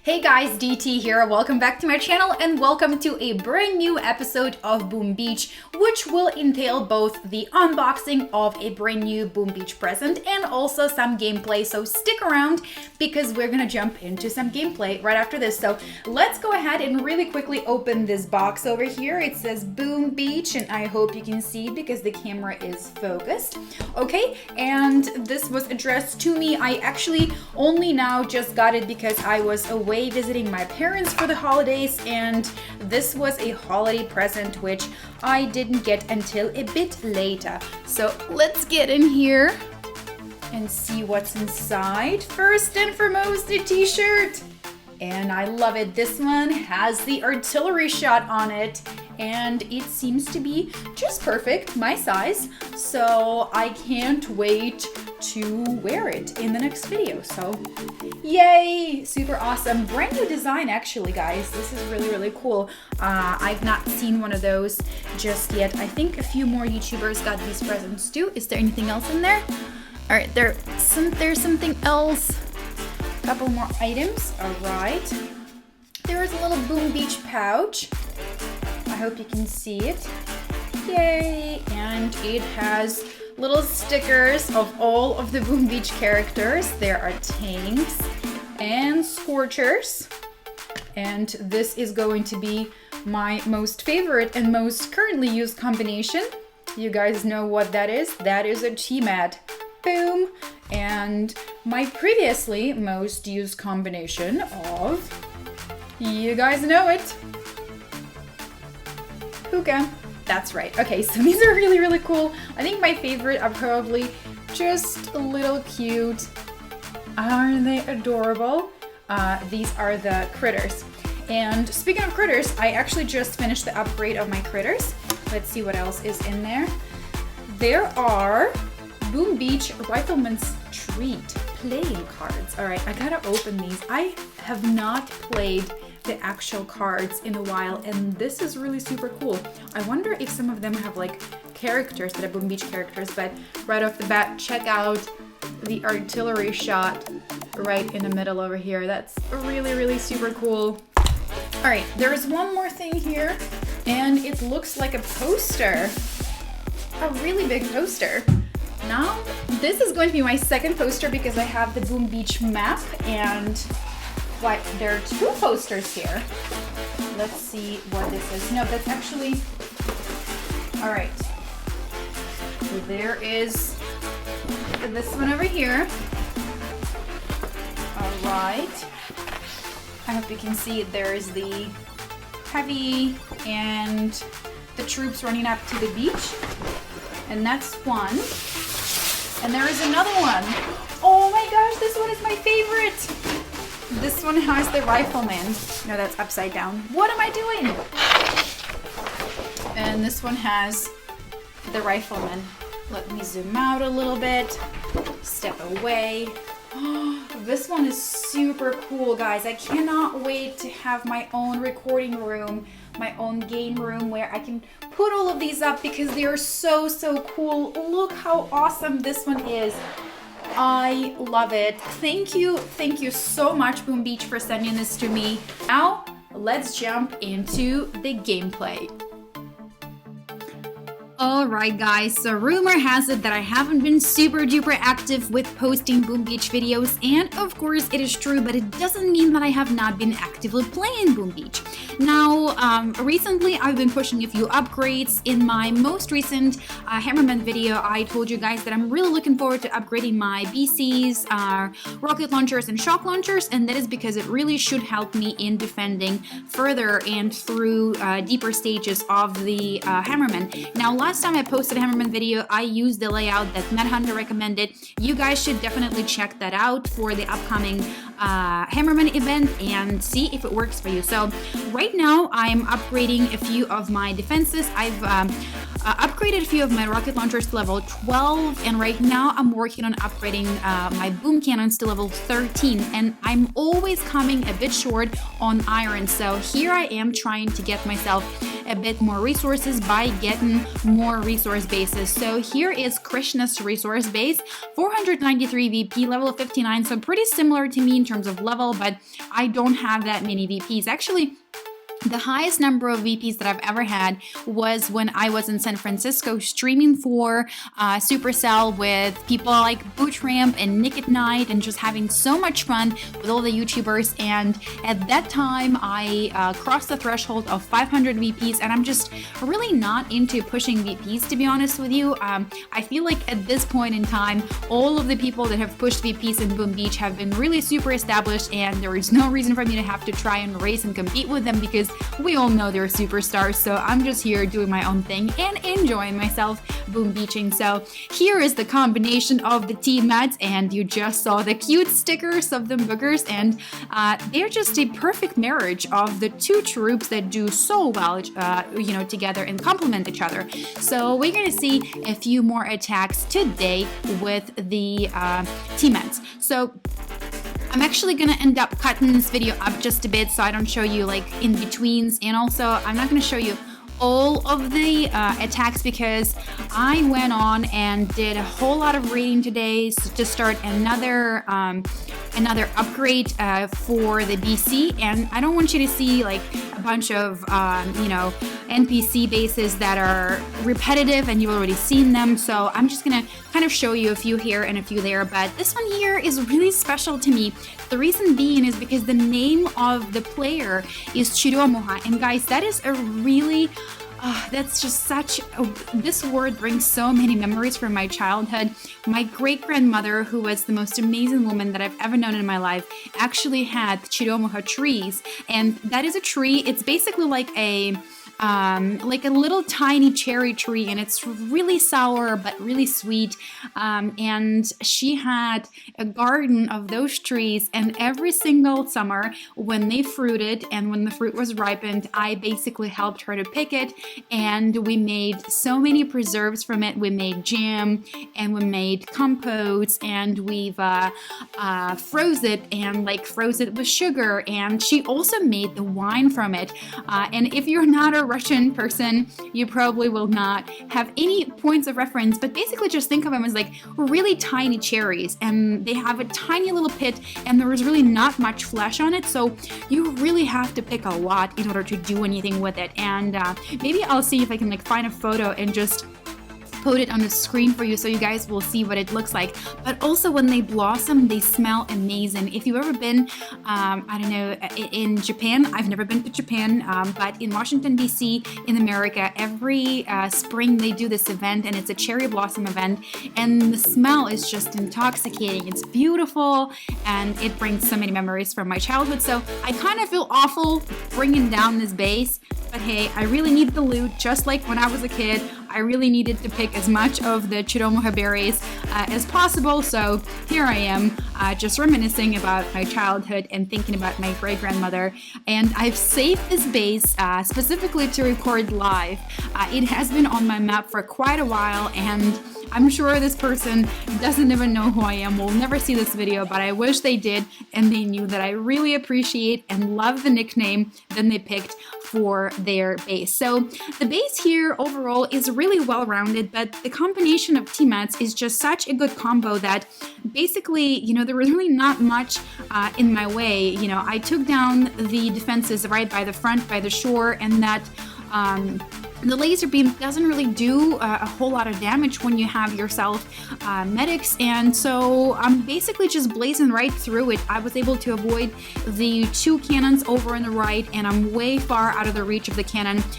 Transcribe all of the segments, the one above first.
Hey guys, DT here. Welcome back to my channel and welcome to a brand new episode of Boom Beach, which will entail both the unboxing of a brand new Boom Beach present and also some gameplay. So stick around because we're gonna jump into some gameplay right after this. So let's go ahead and really quickly open this box over here. It says Boom Beach and I hope you can see because the camera is focused. Okay, and this was addressed to me. I actually only now just got it because I was away visiting my parents for the holidays, and this was a holiday present which I didn't get until a bit later. So let's get in here and see what's inside. First and foremost, the t-shirt, and I love it. This one has the artillery shot on it and it seems to be just perfect, my size, so I can't wait to wear it in the next video. So yay, super awesome. Brand new design actually, guys. This is really cool. I've not seen one of those just yet. I think a few more YouTubers got these presents too. Is there anything else in there? All right, there's something else. A couple more items. All right, there is a little Boom Beach pouch. I hope you can see it. Yay! And it has little stickers of all of the Boom Beach characters. There are tanks and scorchers. And this is going to be my most favorite and most currently used combination. You guys know what that is. That is a T-mat. Boom! And my previously most used combination of, you guys know it, Puka. That's right. Okay, so these are really cool. I think my favorite are probably just a little cute. Aren't they adorable? These are the critters. And speaking of critters, I actually just finished the upgrade of my critters. Let's see what else is in there. There are Boom Beach Rifleman's Treat playing cards. All right, I gotta open these. I have not played the actual cards in a while, and this is really super cool. I wonder if some of them have like characters that are Boom Beach characters, but right off the bat, check out the artillery shot right in the middle over here. That's really super cool. All right, there's one more thing here, and it looks like a poster, a really big poster. Now, this is going to be my second poster because I have the Boom Beach map, and what, there are two posters here. Let's see what this is. No, that's actually, all right. So there is this one over here. All right. I hope you can see there is the heavy and the troops running up to the beach. And that's one. And there is another one. Oh my gosh, this one is my favorite. This one has the rifleman. No, that's upside down. What am I doing? And this one has the rifleman. Let me zoom out a little bit. Step away. This one is super cool, guys. I cannot wait to have my own recording room, my own game room where I can put all of these up because they are so cool. Look how awesome this one is. I love it. Thank you so much, Boom Beach, for sending this to me. Now, let's jump into the gameplay. Alright guys, so rumor has it that I haven't been super duper active with posting Boom Beach videos, and of course it is true, but it doesn't mean that I have not been actively playing Boom Beach. Now, recently I've been pushing a few upgrades. In my most recent Hammerman video, I told you guys that I'm really looking forward to upgrading my BCs, rocket launchers and shock launchers, and that is because it really should help me in defending further and through deeper stages of the Hammerman. Now, last time I posted a Hammerman video, I used the layout that Matt Hunter recommended. You guys should definitely check that out for the upcoming Hammerman event and see if it works for you. So right now I'm upgrading a few of my defenses. I've upgraded a few of my rocket launchers to level 12, and right now I'm working on upgrading my boom cannons to level 13, and I'm always coming a bit short on iron, so here I am trying to get myself a bit more resources by getting more resource bases. So here is Krishna's resource base, 493 VP, level of 59, so pretty similar to me in terms of level, but I don't have that many VPs. Actually, the highest number of VPs that I've ever had was when I was in San Francisco streaming for SuperCell with people like Bootramp and Nick at Night, and just having so much fun with all the YouTubers. And at that time, I crossed the threshold of 500 VPs, and I'm just really not into pushing VPs, to be honest with you. I feel like at this point in time, all of the people that have pushed VPs in Boom Beach have been really super established, and there is no reason for me to have to try and race and compete with them, because we all know they're superstars. So I'm just here doing my own thing and enjoying myself boom beaching. So here is the combination of the teammates, and you just saw the cute stickers of the boogers, and they're just a perfect marriage of the two troops that do so well together and complement each other. So we're gonna see a few more attacks today with the teammates. So I'm actually gonna end up cutting this video up just a bit so I don't show you like in betweens, and also I'm not gonna show you all of the attacks because I went on and did a whole lot of raiding today to start another upgrade for the BC, and I don't want you to see like a bunch of NPC bases that are repetitive and you've already seen them. So I'm just gonna kind of show you a few here and a few there, but this one here is really special to me. The reason being is because the name of the player is Chiromuha, and guys, that is a really that's just such this word brings so many memories from my childhood. My great-grandmother, who was the most amazing woman that I've ever known in my life, actually had Chiromuha trees, and that is a tree. It's basically like a little tiny cherry tree, and it's really sour but really sweet, and she had a garden of those trees, and every single summer when they fruited and when the fruit was ripened, I basically helped her to pick it, and we made so many preserves from it. We made jam, and we made compotes, and we've froze it with sugar, and she also made the wine from it, and if you're not a Russian person, you probably will not have any points of reference, but basically just think of them as like really tiny cherries, and they have a tiny little pit, and there is really not much flesh on it, so you really have to pick a lot in order to do anything with it. And maybe I'll see if I can like find a photo and just put it on the screen for you so you guys will see what it looks like. But also when they blossom, they smell amazing. If you've ever been, I don't know, in Japan, I've never been to Japan, but in Washington, D.C., in America, every spring they do this event, and it's a cherry blossom event, and the smell is just intoxicating. It's beautiful, and it brings so many memories from my childhood. So I kind of feel awful bringing down this base, but hey, I really need the loot, just like when I was a kid. I really needed to pick as much of the Chiromuha berries as possible, so here I am, just reminiscing about my childhood and thinking about my great-grandmother. And I've saved this base specifically to record live. It has been on my map for quite a while, and I'm sure this person doesn't even know who I am, will never see this video, but I wish they did, and they knew that I really appreciate and love the nickname that they picked for their base. So the base here overall is really well-rounded, but the combination of teammates is just such a good combo that basically, there was really not much in my way. I took down the defenses right by the front, by the shore, and that the laser beam doesn't really do a whole lot of damage when you have yourself medics, and so I'm basically just blazing right through it. I was able to avoid the two cannons over on the right, and I'm way far out of the reach of the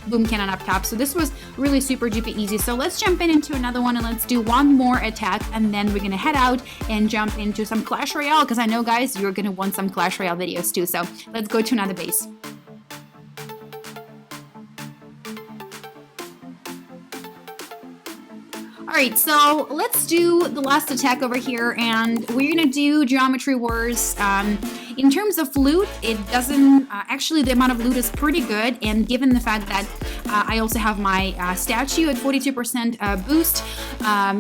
boom cannon up top, so this was really super duper easy. So let's jump into another one, and let's do one more attack, and then we're gonna head out and jump into some Clash Royale, because I know, guys, you're gonna want some Clash Royale videos too. So let's go to another base. Alright, so let's do the last attack over here, and we're gonna do Geometry Wars. In terms of loot, it doesn't, actually the amount of loot is pretty good, and given the fact that I also have my statue at 42% boost,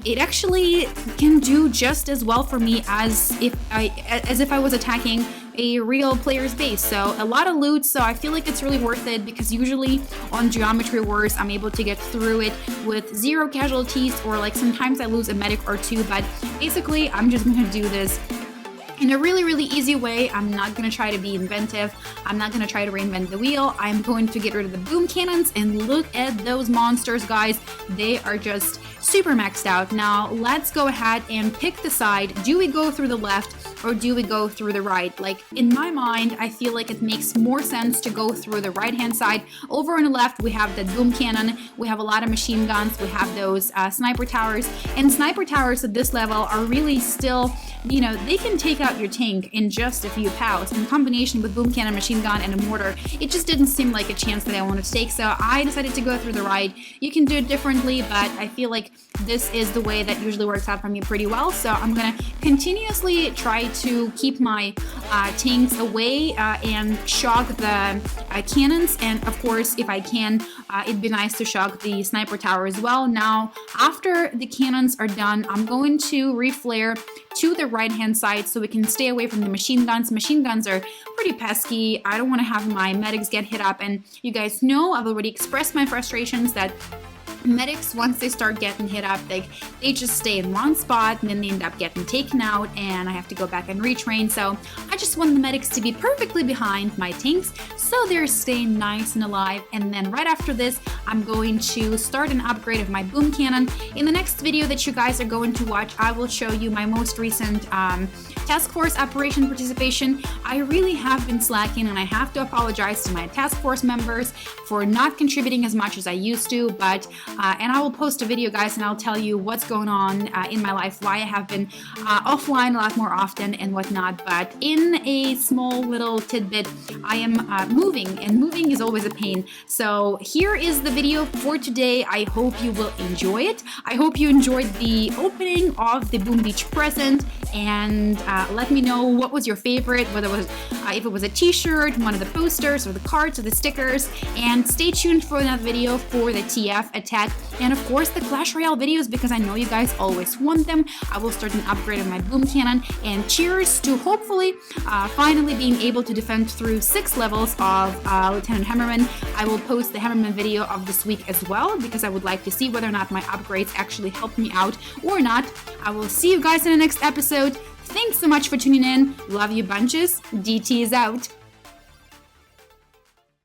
it actually can do just as well for me as if I was attacking a real player's base. So a lot of loot, so I feel like it's really worth it because usually on Geometry Wars I'm able to get through it with 0 casualties, or like sometimes I lose a medic or 2, but basically I'm just gonna do this in a really easy way. I'm not gonna try to be inventive. I'm not gonna try to reinvent the wheel. I'm going to get rid of the boom cannons, and look at those monsters, guys. They are just super maxed out. Now let's go ahead and pick the side. Do we go through the left or do we go through the right? Like, in my mind, I feel like it makes more sense to go through the right hand side. Over on the left we have the boom cannon, we have a lot of machine guns, we have those sniper towers, and sniper towers at this level are really still, you know, they can take out your tank in just a few pows. In combination with boom cannon, machine gun, and a mortar, it just didn't seem like a chance that I wanted to take, so I decided to go through the right. You can do it differently, but I feel like this is the way that usually works out for me pretty well, so I'm gonna continuously try to keep my tanks away and shock the cannons, and of course, if I can, it'd be nice to shock the sniper tower as well. Now, after the cannons are done, I'm going to reflare to the right hand side so we can stay away from the machine guns. Machine guns are pretty pesky. I don't want to have my medics get hit up, and you guys know I've already expressed my frustrations that medics, once they start getting hit up, they just stay in one spot and then they end up getting taken out, and I have to go back and retrain. So I just want the medics to be perfectly behind my tanks so they're staying nice and alive. And then right after this, I'm going to start an upgrade of my boom cannon. In the next video that you guys are going to watch, I will show you my most recent task force operation participation. I really have been slacking, and I have to apologize to my task force members for not contributing as much as I used to, but and I will post a video, guys, and I'll tell you what's going on in my life, why I have been offline a lot more often and whatnot. But in a small little tidbit, I am moving, and moving is always a pain. So here is the video for today. I hope you will enjoy it. I hope you enjoyed the opening of the Boom Beach present, and let me know what was your favorite, whether it was if it was a t-shirt, one of the posters, or the cards, or the stickers. And stay tuned for another video for the TF attack, and of course the Clash Royale videos, because I know you guys always want them. I will start an upgrade of my boom cannon, and cheers to hopefully finally being able to defend through 6 levels of Lieutenant Hammerman. I will post the Hammerman video of this week as well, because I would like to see whether or not my upgrades actually helped me out or not. I will see you guys in the next episode. Thanks so much for tuning in. Love you bunches. DT is out.